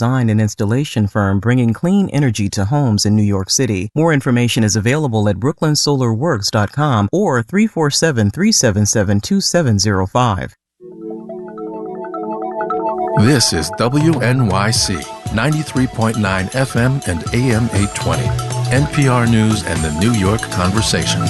design and installation firm bringing clean energy to homes in New York City. More information is available at brooklynsolarworks.com or 347-377-2705. This is WNYC 93.9 FM and AM 820, NPR News and the New York Conversation.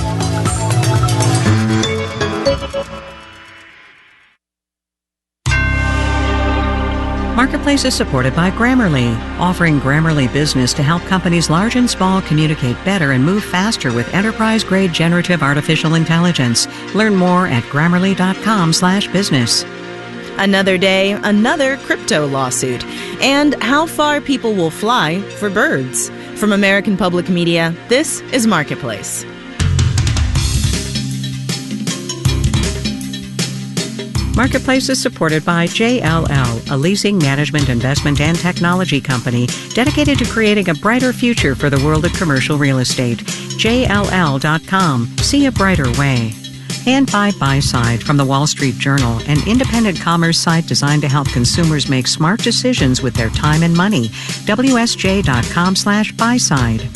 Marketplace is supported by Grammarly, offering Grammarly Business to help companies large and small communicate better and move faster with enterprise-grade generative artificial intelligence. Learn more at grammarly.com/business. Another day, another crypto lawsuit, and how far people will fly for birds. From American Public Media, this is Marketplace. Marketplace is supported by JLL, a leasing, management, investment, and technology company dedicated to creating a brighter future for the world of commercial real estate. JLL.com. See a brighter way. And by BuySide from the Wall Street Journal, an independent commerce site designed to help consumers make smart decisions with their time and money. WSJ.com/BuySide.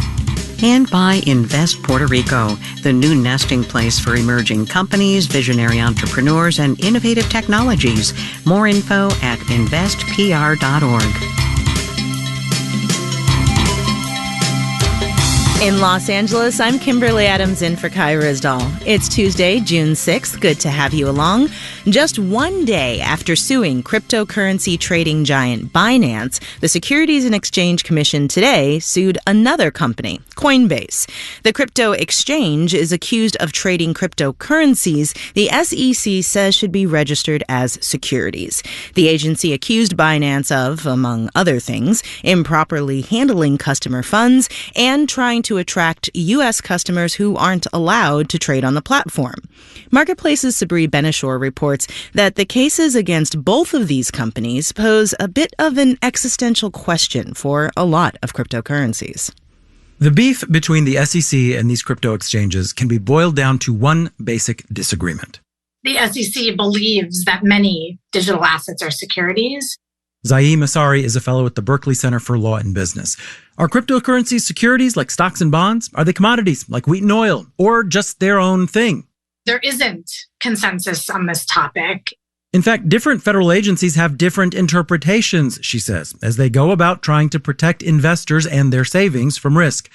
And by Invest Puerto Rico, the new nesting place for emerging companies, visionary entrepreneurs, and innovative technologies. More info at investpr.org. In Los Angeles, I'm Kimberly Adams in for Kai Rizdal. It's Tuesday, June 6th. Good to have you along. Just one day after suing cryptocurrency trading giant Binance, the Securities and Exchange Commission today sued another company, Coinbase. The crypto exchange is accused of trading cryptocurrencies the SEC says should be registered as securities. The agency accused Binance of, among other things, improperly handling customer funds and trying to attract U.S. customers who aren't allowed to trade on the platform. Marketplace's Sabri Benishore reports that the cases against both of these companies pose a bit of an existential question for a lot of cryptocurrencies. The beef between the SEC and these crypto exchanges can be boiled down to one basic disagreement. The SEC believes that many digital assets are securities. Zaim Asari is a fellow at the Berkeley Center for Law and Business. Are cryptocurrencies securities like stocks and bonds? Are they commodities like wheat and oil, or just their own thing? There isn't consensus on this topic. In fact, different federal agencies have different interpretations, she says, as they go about trying to protect investors and their savings from risk.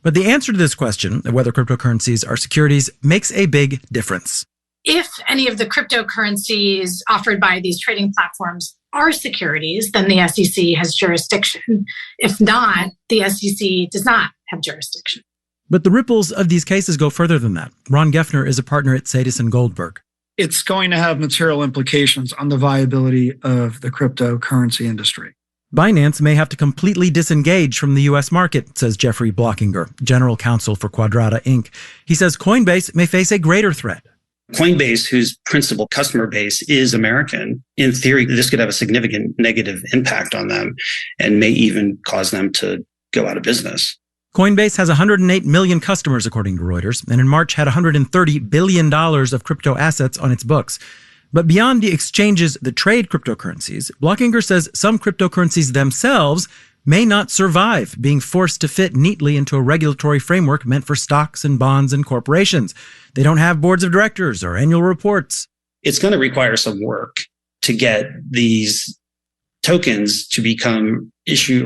But the answer to this question, whether cryptocurrencies are securities, makes a big difference. If any of the cryptocurrencies offered by these trading platforms are securities, then the SEC has jurisdiction. If not, the SEC does not have jurisdiction. But the ripples of these cases go further than that. Ron Geffner is a partner at Sadis & Goldberg. It's going to have material implications on the viability of the cryptocurrency industry. Binance may have to completely disengage from the U.S. market, says Jeffrey Blockinger, general counsel for Quadrata Inc. He says Coinbase may face a greater threat. Coinbase, whose principal customer base is American, in theory, this could have a significant negative impact on them and may even cause them to go out of business. Coinbase has 108 million customers, according to Reuters, and in March had $130 billion of crypto assets on its books. But beyond the exchanges that trade cryptocurrencies, Blockinger says some cryptocurrencies themselves may not survive being forced to fit neatly into a regulatory framework meant for stocks and bonds and corporations. They don't have boards of directors or annual reports. It's going to require some work to get these tokens to become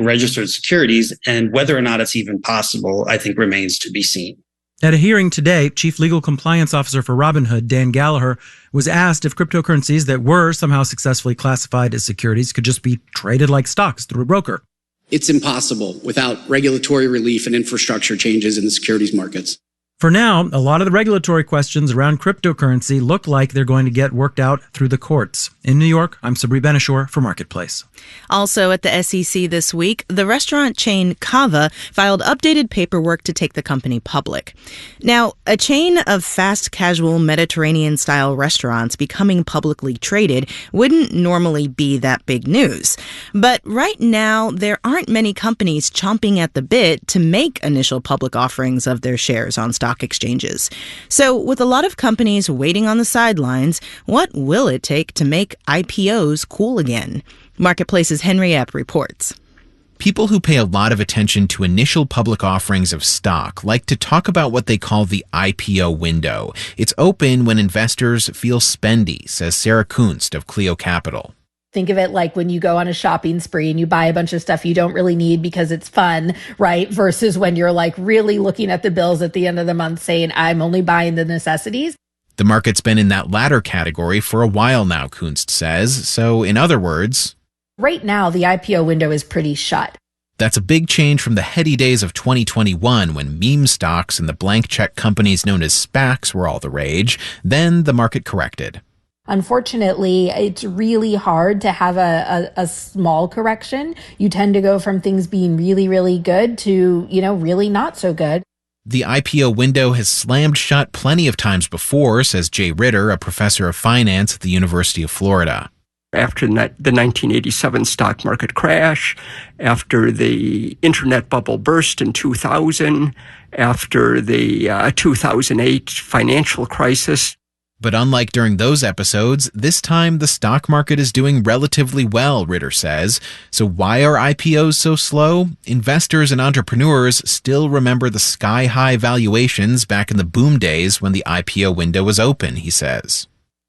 registered securities, and whether or not it's even possible, I think, remains to be seen. At a hearing today, Chief Legal Compliance Officer for Robinhood, Dan Gallagher, was asked if cryptocurrencies that were somehow successfully classified as securities could just be traded like stocks through a broker. It's impossible without regulatory relief and infrastructure changes in the securities markets. For now, a lot of the regulatory questions around cryptocurrency look like they're going to get worked out through the courts. In New York, I'm Sabri Benishore for Marketplace. Also at the SEC this week, the restaurant chain Cava filed updated paperwork to take the company public. Now, a chain of fast casual Mediterranean-style restaurants becoming publicly traded wouldn't normally be that big news. But right now, there aren't many companies chomping at the bit to make initial public offerings of their shares on stock exchanges. So with a lot of companies waiting on the sidelines, what will it take to make IPOs cool again? Marketplace's Henry Epp reports. People who pay a lot of attention to initial public offerings of stock like to talk about what they call the IPO window. It's open when investors feel spendy, says Sarah Kunst of Clio Capital. Think of it like when you go on a shopping spree and you buy a bunch of stuff you don't really need because it's fun, right? Versus when you're like really looking at the bills at the end of the month saying, I'm only buying the necessities. The market's been in that latter category for a while now, Kunst says. So in other words, right now, the IPO window is pretty shut. That's a big change from the heady days of 2021 when meme stocks and the blank check companies known as SPACs were all the rage. Then the market corrected. Unfortunately, it's really hard to have a small correction. You tend to go from things being really, really good to, really not so good. The IPO window has slammed shut plenty of times before, says Jay Ritter, a professor of finance at the University of Florida. After the 1987 stock market crash, after the internet bubble burst in 2000, after the 2008 financial crisis. But unlike during those episodes, this time the stock market is doing relatively well, Ritter says. So why are IPOs so slow? Investors and entrepreneurs still remember the sky-high valuations back in the boom days when the IPO window was open, he says.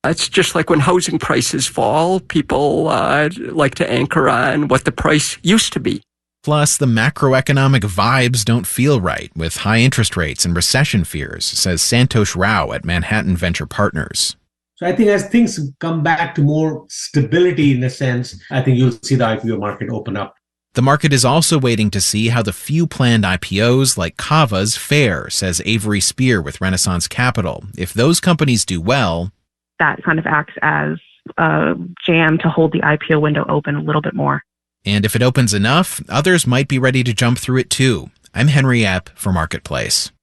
It's just like when housing prices fall, people like to anchor on what the price used to be. Plus, the macroeconomic vibes don't feel right with high interest rates and recession fears, says Santosh Rao at Manhattan Venture Partners. So I think as things come back to more stability in a sense, I think you'll see the IPO market open up. The market is also waiting to see how the few planned IPOs like Kava's fare, says Avery Spear with Renaissance Capital. If those companies do well, that kind of acts as a jam to hold the IPO window open a little bit more. And if it opens enough, others might be ready to jump through it too. I'm Henry Epp for Marketplace.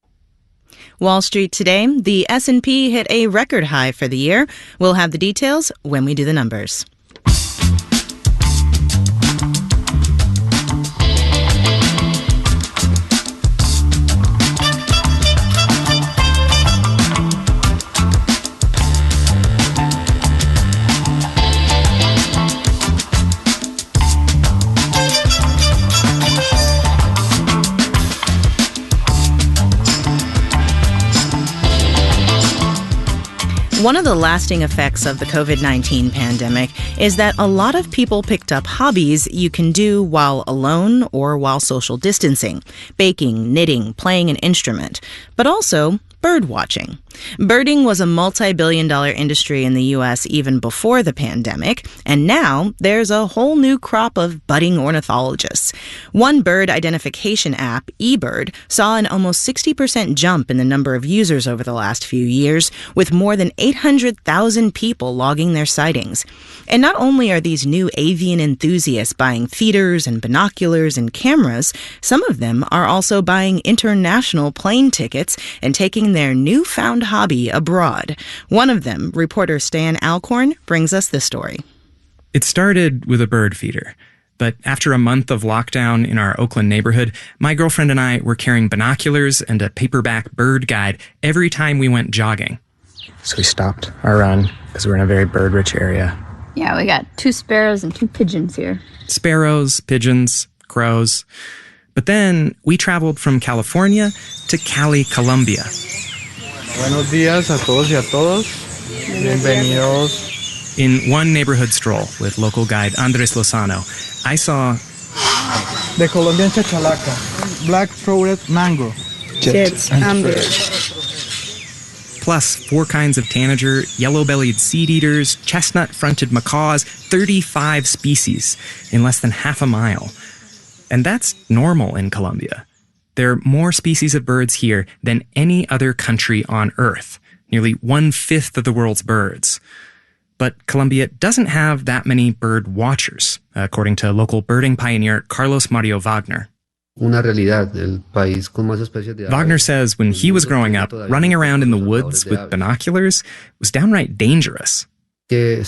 Wall Street today, the S&P hit a record high for the year. We'll have the details when we do the numbers. One of the lasting effects of the COVID-19 pandemic is that a lot of people picked up hobbies you can do while alone or while social distancing, baking, knitting, playing an instrument, but also bird watching. Birding was a multi-billion-dollar industry in the U.S. even before the pandemic, and now there's a whole new crop of budding ornithologists. One bird identification app, eBird, saw an almost 60% jump in the number of users over the last few years, with more than 800,000 people logging their sightings. And not only are these new avian enthusiasts buying feeders and binoculars and cameras, some of them are also buying international plane tickets and taking their newfound hobby abroad. One of them, reporter Stan Alcorn, brings us this story. It started with a bird feeder, but after a month of lockdown in our Oakland neighborhood, my girlfriend and I were carrying binoculars and a paperback bird guide every time we went jogging. So we stopped our run because we're in a very bird-rich area. Yeah, we got 2 sparrows and 2 pigeons here. Sparrows, pigeons, crows. But then we traveled from California to Cali, Colombia. Buenos días a todos y a todos. Bienvenidos. In one neighborhood stroll with local guide Andres Lozano, I saw the Colombian chachalaca, black-throated mango, Jets, amber. Plus 4 kinds of tanager, yellow-bellied seed eaters, chestnut-fronted macaws, 35 species in less than half a mile. And that's normal in Colombia. There are more species of birds here than any other country on Earth, nearly 1/5 of the world's birds. But Colombia doesn't have that many bird watchers, according to local birding pioneer Carlos Mario Wagner. Wagner says when he was growing up, running around in the woods with binoculars was downright dangerous. It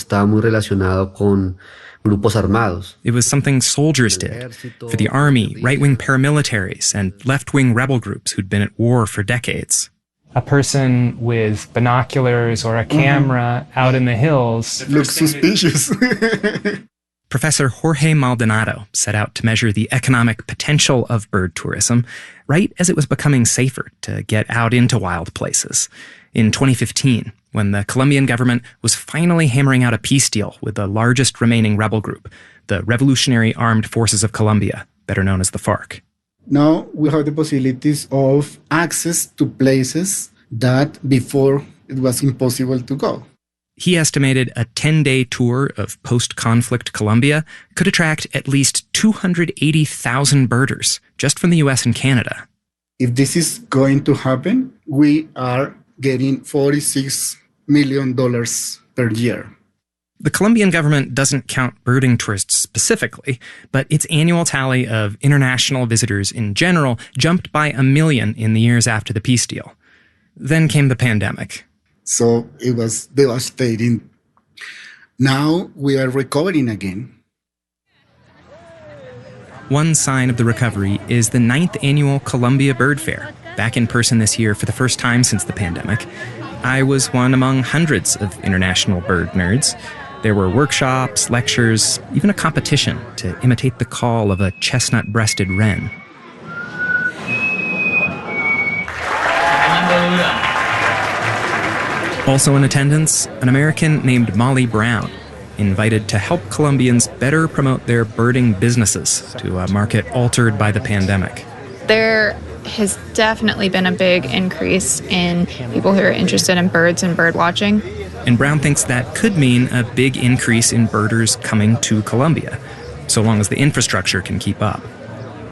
was something soldiers did for the army, right-wing paramilitaries, and left-wing rebel groups who'd been at war for decades. A person with binoculars or a camera out in the hills looks suspicious. Professor Jorge Maldonado set out to measure the economic potential of bird tourism right as it was becoming safer to get out into wild places. In 2015, when the Colombian government was finally hammering out a peace deal with the largest remaining rebel group, the Revolutionary Armed Forces of Colombia, better known as the FARC. Now we have the possibilities of access to places that before it was impossible to go. He estimated a 10-day tour of post-conflict Colombia could attract at least 280,000 birders just from the US and Canada. If this is going to happen, we are getting $46 million per year. The Colombian government doesn't count birding tourists specifically, but its annual tally of international visitors in general jumped by 1 million in the years after the peace deal. Then came the pandemic. So it was devastating. Now we are recovering again. One sign of the recovery is the 9th annual Colombia Bird Fair, back in person this year for the first time since the pandemic. I was one among hundreds of international bird nerds. There were workshops, lectures, even a competition to imitate the call of a chestnut-breasted wren. Also in attendance, an American named Molly Brown, invited to help Colombians better promote their birding businesses to a market altered by the pandemic. There has definitely been a big increase in people who are interested in birds and bird watching. And Brown thinks that could mean a big increase in birders coming to Colombia, so long as the infrastructure can keep up.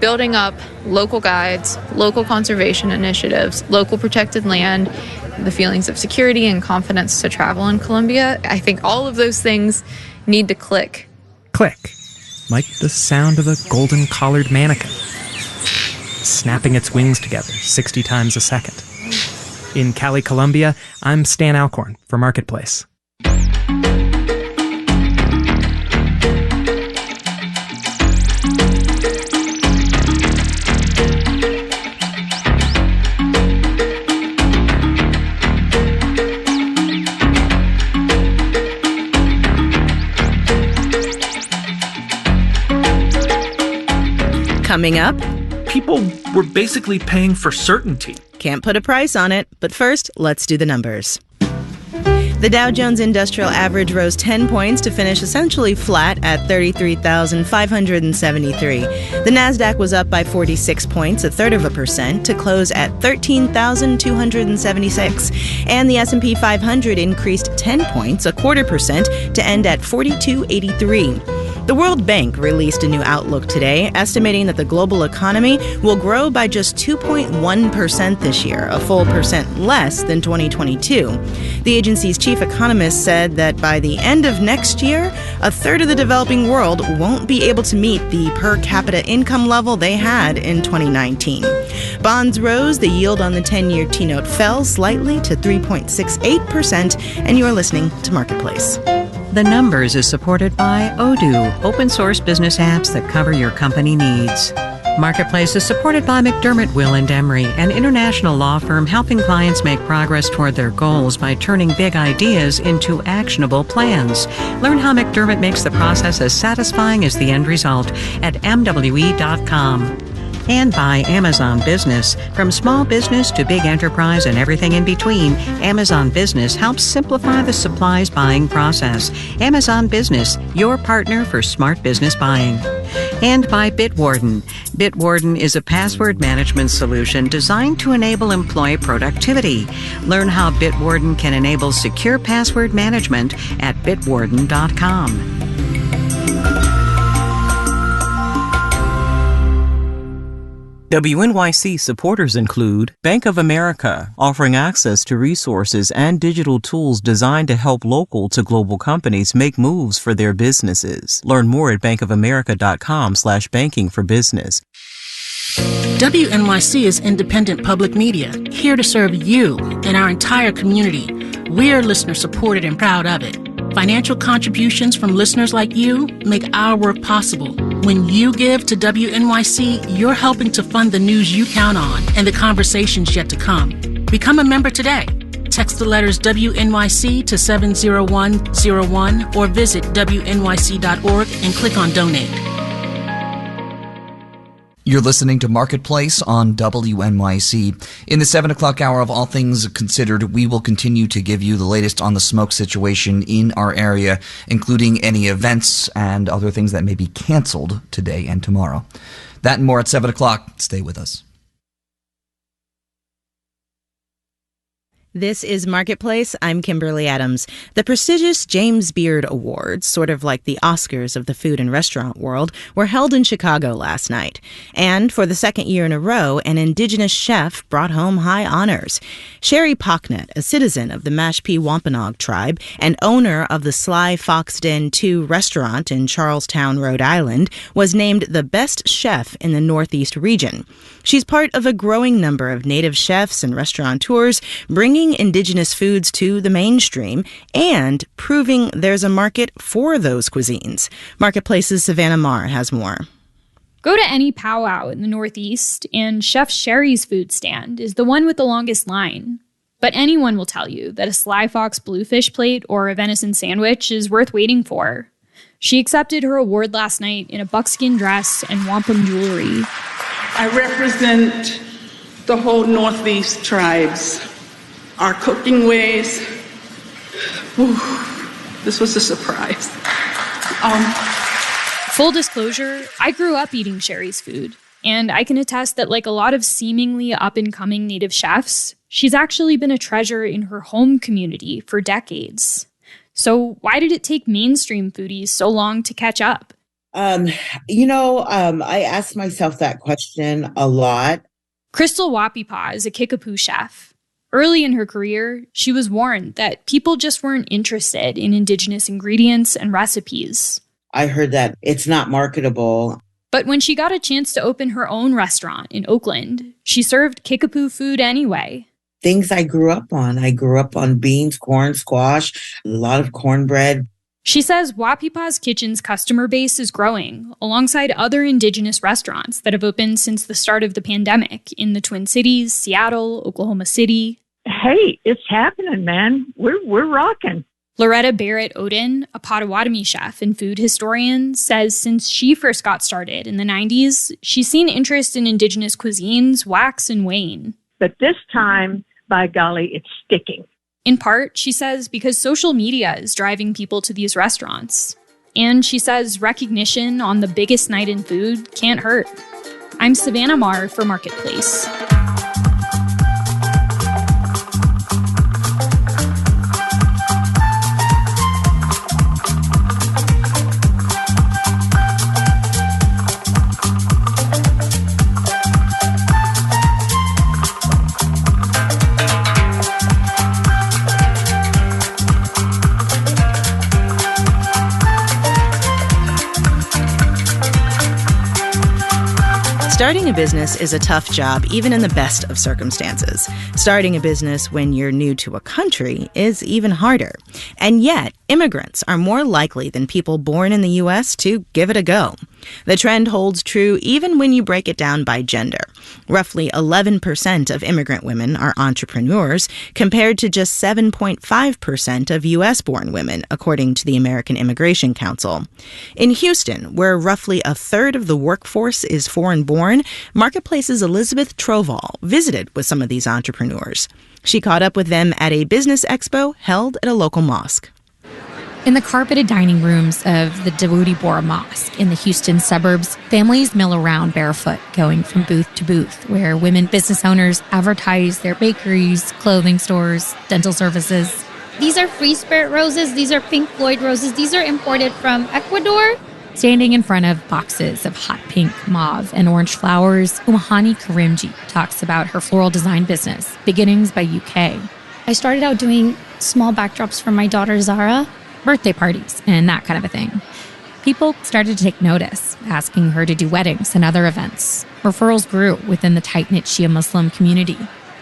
Building up local guides, local conservation initiatives, local protected land, the feelings of security and confidence to travel in Colombia, I think all of those things need to click. Click, like the sound of a golden-collared mannequin snapping its wings together 60 times a second. In Cali, Colombia, I'm Stan Alcorn for Marketplace. Coming up, people were basically paying for certainty. Can't put a price on it, but first, let's do the numbers. The Dow Jones Industrial Average rose 10 points to finish essentially flat at 33,573. The Nasdaq was up by 46 points, 1/3%, to close at 13,276. And the S&P 500 increased 10 points, 1/4%, to end at 4283. The World Bank released a new outlook today, estimating that the global economy will grow by just 2.1% this year, a full percent less than 2022. The agency's chief economist said that by the end of next year, 1/3 of the developing world won't be able to meet the per capita income level they had in 2019. Bonds rose, the yield on the 10-year T-note fell slightly to 3.68%, and you are listening to Marketplace. The Numbers is supported by Odoo, open source business apps that cover your company needs. Marketplace is supported by McDermott, Will & Emery, an international law firm helping clients make progress toward their goals by turning big ideas into actionable plans. Learn how McDermott makes the process as satisfying as the end result at MWE.com. And by Amazon Business. From small business to big enterprise and everything in between, Amazon Business helps simplify the supplies buying process. Amazon Business, your partner for smart business buying. And by Bitwarden. Bitwarden is a password management solution designed to enable employee productivity. Learn how Bitwarden can enable secure password management at bitwarden.com. WNYC supporters include Bank of America, offering access to resources and digital tools designed to help local to global companies make moves for their businesses. Learn more at bankofamerica.com/banking for business. WNYC is independent public media, here to serve you and our entire community. We're listener supported and proud of it. Financial contributions from listeners like you make our work possible. When you give to WNYC, you're helping to fund the news you count on and the conversations yet to come. Become a member today. Text the letters WNYC to 70101 or visit WNYC.org and click on Donate. You're listening to Marketplace on WNYC. In the 7 o'clock hour of All Things Considered, we will continue to give you the latest on the smoke situation in our area, including any events and other things that may be canceled today and tomorrow. That and more at 7 o'clock. Stay with us. This is Marketplace. I'm Kimberly Adams. The prestigious James Beard Awards, sort of like the Oscars of the food and restaurant world, were held in Chicago last night. And for the second year in a row, an indigenous chef brought home high honors. Sherry Pocknett, a citizen of the Mashpee Wampanoag tribe and owner of the Sly Fox Den 2 restaurant in Charlestown, Rhode Island, was named the best chef in the Northeast region. She's part of a growing number of native chefs and restaurateurs bringing indigenous foods to the mainstream and proving there's a market for those cuisines. Marketplace's Savannah Marr has more. Go to any powwow in the Northeast, and Chef Sherry's food stand is the one with the longest line. But anyone will tell you that a Sly Fox bluefish plate or a venison sandwich is worth waiting for. She accepted her award last night in a buckskin dress and wampum jewelry. I represent the whole Northeast tribes. Our cooking ways, this was a surprise. Full disclosure, I grew up eating Sherry's food, and I can attest that like a lot of seemingly up-and-coming native chefs, she's actually been a treasure in her home community for decades. So why did it take mainstream foodies so long to catch up? I asked myself that question a lot. Crystal Wapipa is a Kickapoo chef. Early in her career, she was warned that people just weren't interested in indigenous ingredients and recipes. I heard that it's not marketable. But when she got a chance to open her own restaurant in Oakland, she served Kickapoo food anyway. Things I grew up on. I grew up on beans, corn, squash, a lot of cornbread. She says Wapipa's Kitchen's customer base is growing alongside other indigenous restaurants that have opened since the start of the pandemic in the Twin Cities, Seattle, Oklahoma City. Hey, it's happening, man. We're rocking. Loretta Barrett Odin, a Potawatomi chef and food historian, says since she first got started in the 90s, she's seen interest in indigenous cuisines wax and wane. But this time, by golly, it's sticking. In part, she says, because social media is driving people to these restaurants. And she says recognition on the biggest night in food can't hurt. I'm Savannah Marr for Marketplace. Starting a business is a tough job, even in the best of circumstances. Starting a business when you're new to a country is even harder. And yet, immigrants are more likely than people born in the U.S. to give it a go. The trend holds true even when you break it down by gender. Roughly 11% of immigrant women are entrepreneurs, compared to just 7.5% of U.S.-born women, according to the American Immigration Council. In Houston, where roughly a third of the workforce is foreign-born, Marketplace's Elizabeth Troval visited with some of these entrepreneurs. She caught up with them at a business expo held at a local mosque. In the carpeted dining rooms of the Dawoodi Bohra Mosque in the Houston suburbs, families mill around barefoot, going from booth to booth, where women business owners advertise their bakeries, clothing stores, dental services. These are Free Spirit roses. These are Pink Floyd roses. These are imported from Ecuador. Standing in front of boxes of hot pink, mauve, and orange flowers, Umahani Karimji talks about her floral design business, Beginnings by UK. I started out doing small backdrops for my daughter Zara. Birthday parties and that kind of a thing. People started to take notice, asking her to do weddings and other events. Referrals grew within the tight-knit Shia Muslim community.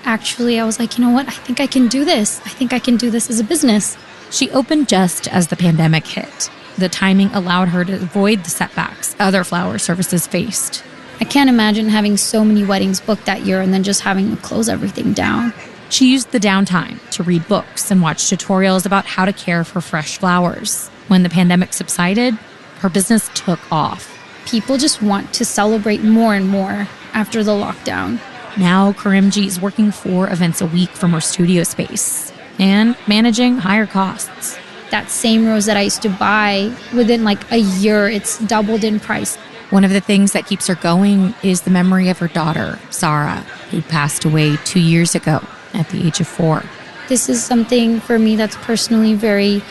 Actually, I was like, you know what? I think I can do this. I think I can do this as a business. She opened just as the pandemic hit. The timing allowed her to avoid the setbacks other flower services faced. I can't imagine having so many weddings booked that year and then just having to close everything down. She used the downtime to read books and watch tutorials about how to care for fresh flowers. When the pandemic subsided, her business took off. People just want to celebrate more and more after the lockdown. Now, Karimji is working 4 events a week from her studio space and managing higher costs. That same rose that I used to buy, within like a year, it's doubled in price. One of the things that keeps her going is the memory of her daughter, Zara, who passed away 2 years ago at the age of 4. This is something for me that's personally very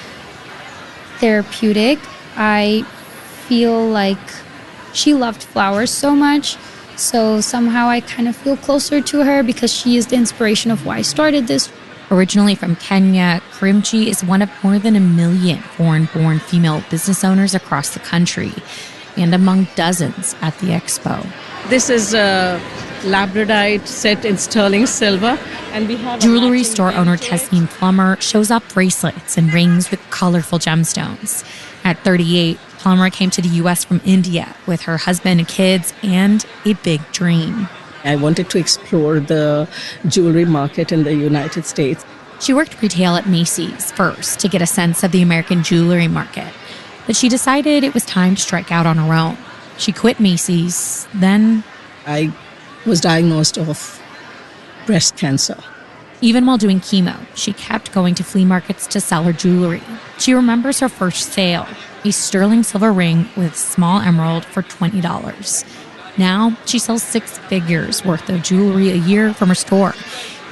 therapeutic. I feel like she loved flowers so much, so somehow I kind of feel closer to her because she is the inspiration of why I started this. Originally from Kenya, Karimji is one of more than 1 million foreign-born female business owners across the country and among dozens at the expo. This is a labradorite set in sterling silver, and we have jewelry store owner Tasneem Plummer shows off bracelets and rings with colorful gemstones. At 38, Plummer came to the U.S. from India with her husband and kids and a big dream. I wanted to explore the jewelry market in the United States. She worked retail at Macy's first to get a sense of the American jewelry market, but she decided it was time to strike out on her own. She quit Macy's, then I was diagnosed of breast cancer. Even while doing chemo, she kept going to flea markets to sell her jewelry. She remembers her first sale, a sterling silver ring with small emerald for $20. Now, she sells 6 figures worth of jewelry a year from her store,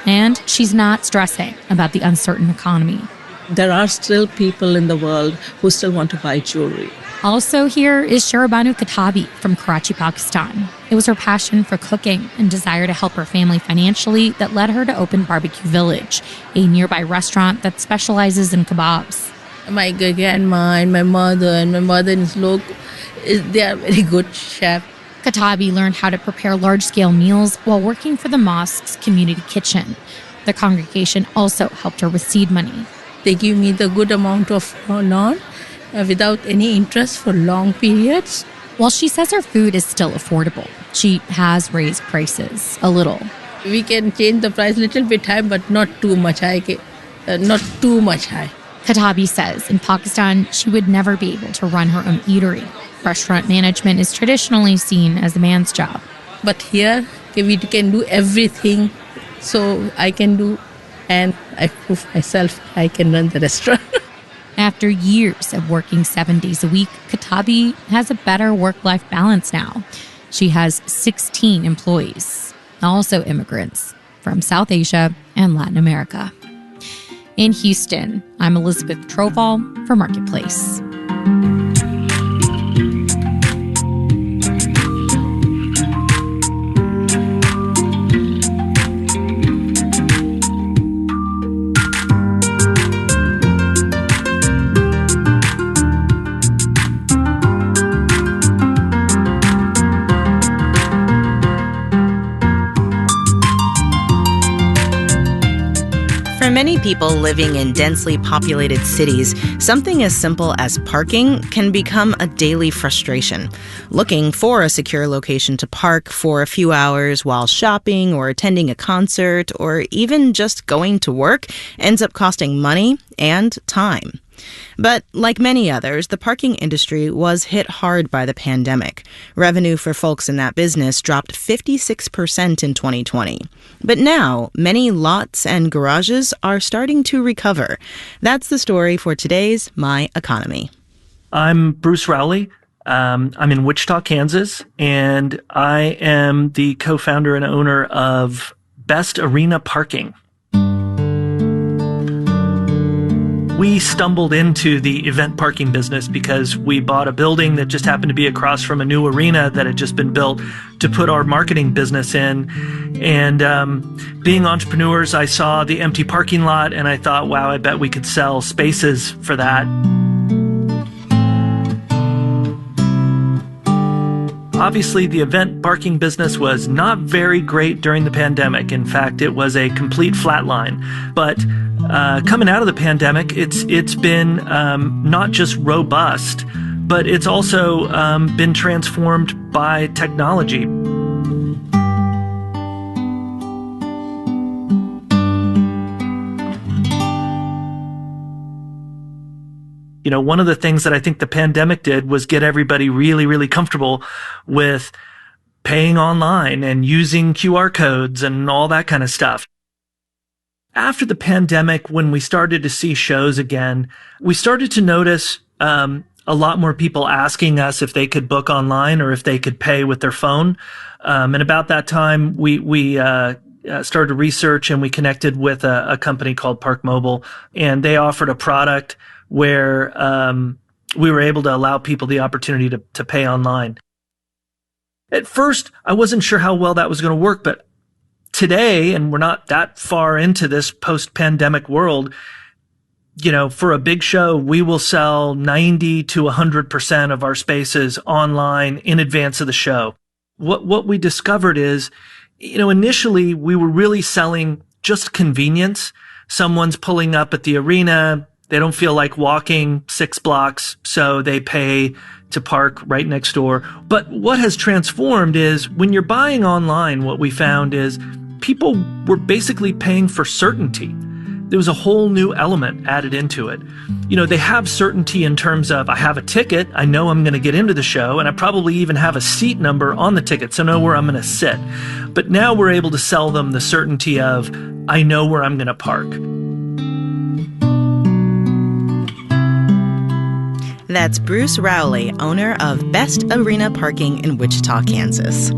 and she's not stressing about the uncertain economy. There are still people in the world who still want to buy jewelry. Also here is Sharabanu Katabi from Karachi, Pakistan. It was her passion for cooking and desire to help her family financially that led her to open Barbecue Village, a nearby restaurant that specializes in kebabs. My grandma and my mother-in-law, they are very good chefs. Katabi learned how to prepare large-scale meals while working for the mosque's community kitchen. The congregation also helped her with seed money. They give me the good amount of loan without any interest for long periods. While she says her food is still affordable, she has raised prices a little. We can change the price a little bit high, but not too much high. Not too much high. Katabi says in Pakistan, she would never be able to run her own eatery. Restaurant management is traditionally seen as a man's job. But here, we can do everything. So I can do, and I prove myself I can run the restaurant. After years of working 7 days a week, Katabi has a better work-life balance now. She has 16 employees, also immigrants from South Asia and Latin America. In Houston, I'm Elizabeth Trovall for Marketplace. For many people living in densely populated cities, something as simple as parking can become a daily frustration. Looking for a secure location to park for a few hours while shopping or attending a concert or even just going to work ends up costing money and time. But like many others, the parking industry was hit hard by the pandemic. Revenue for folks in that business dropped 56% in 2020. But now, many lots and garages are starting to recover. That's the story for today's My Economy. I'm Bruce Rowley. I'm in Wichita, Kansas, and I am the co-founder and owner of Best Arena Parking. We stumbled into the event parking business because we bought a building that just happened to be across from a new arena that had just been built to put our marketing business in. And being entrepreneurs, I saw the empty parking lot and I thought, wow, I bet we could sell spaces for that. Obviously, the event parking business was not very great during the pandemic. In fact, it was a complete flatline. But coming out of the pandemic, it's been not just robust, but it's also been transformed by technology. One of the things that I think the pandemic did was get everybody really, really comfortable with paying online and using QR codes and all that kind of stuff. After the pandemic, when we started to see shows again, we started to notice a lot more people asking us if they could book online or if they could pay with their phone. And about that time, we started research, and we connected with a company called Park Mobile, and they offered a product where we were able to allow people the opportunity to pay online. At first, I wasn't sure how well that was going to work, but today, and we're not that far into this post-pandemic world, for a big show, we will sell 90 to 100% of our spaces online in advance of the show. What we discovered is, initially we were really selling just convenience. Someone's pulling up at the arena. They don't feel like walking 6 blocks, so they pay to park right next door. But what has transformed is when you're buying online, what we found is people were basically paying for certainty. There was a whole new element added into it. They have certainty in terms of, I have a ticket, I know I'm going to get into the show, and I probably even have a seat number on the ticket, so I know where I'm going to sit. But now we're able to sell them the certainty of, I know where I'm going to park. That's Bruce Rowley, owner of Best Arena Parking in Wichita, Kansas.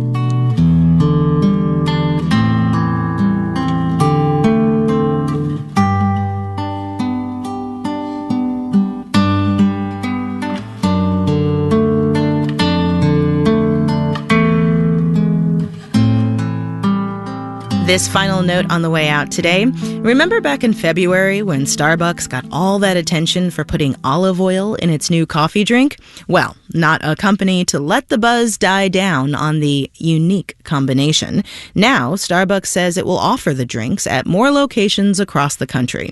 This final note on the way out today. Remember back in February when Starbucks got all that attention for putting olive oil in its new coffee drink? Well, not a company to let the buzz die down on the unique combination. Now, Starbucks says it will offer the drinks at more locations across the country.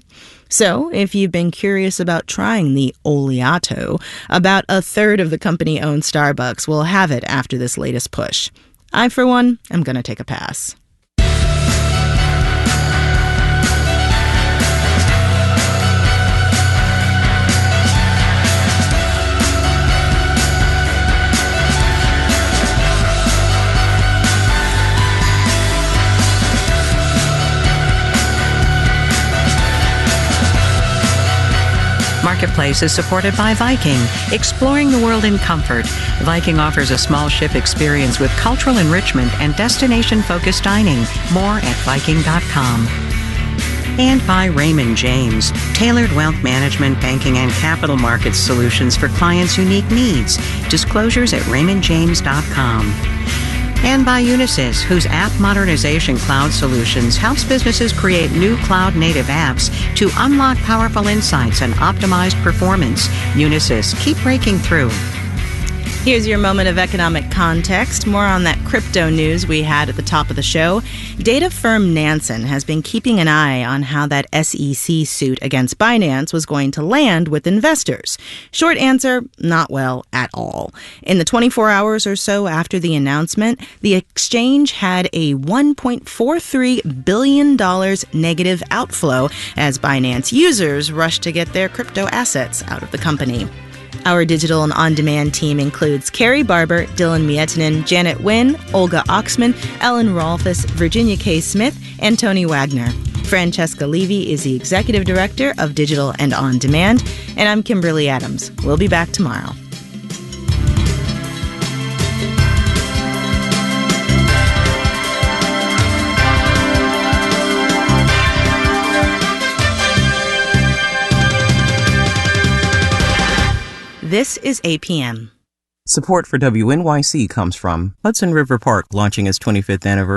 So, if you've been curious about trying the Oleato, about a third of the company-owned Starbucks will have it after this latest push. I, for one, am going to take a pass. Marketplace is supported by Viking, exploring the world in comfort. Viking offers a small ship experience with cultural enrichment and destination-focused dining. More at Viking.com. And by Raymond James, tailored wealth management, banking, and capital markets solutions for clients' unique needs. Disclosures at RaymondJames.com. And by Unisys, whose app modernization cloud solutions helps businesses create new cloud-native apps to unlock powerful insights and optimized performance. Unisys, keep breaking through. Here's your moment of economic context. More on that crypto news we had at the top of the show. Data firm Nansen has been keeping an eye on how that SEC suit against Binance was going to land with investors. Short answer, not well at all. In the 24 hours or so after the announcement, the exchange had a $1.43 billion negative outflow as Binance users rushed to get their crypto assets out of the company. Our digital and on-demand team includes Carrie Barber, Dylan Miettinen, Janet Nguyen, Olga Oxman, Ellen Rolfes, Virginia K. Smith, and Tony Wagner. Francesca Levy is the Executive Director of Digital and On Demand, and I'm Kimberly Adams. We'll be back tomorrow. This is APM. Support for WNYC comes from Hudson River Park launching its 25th anniversary.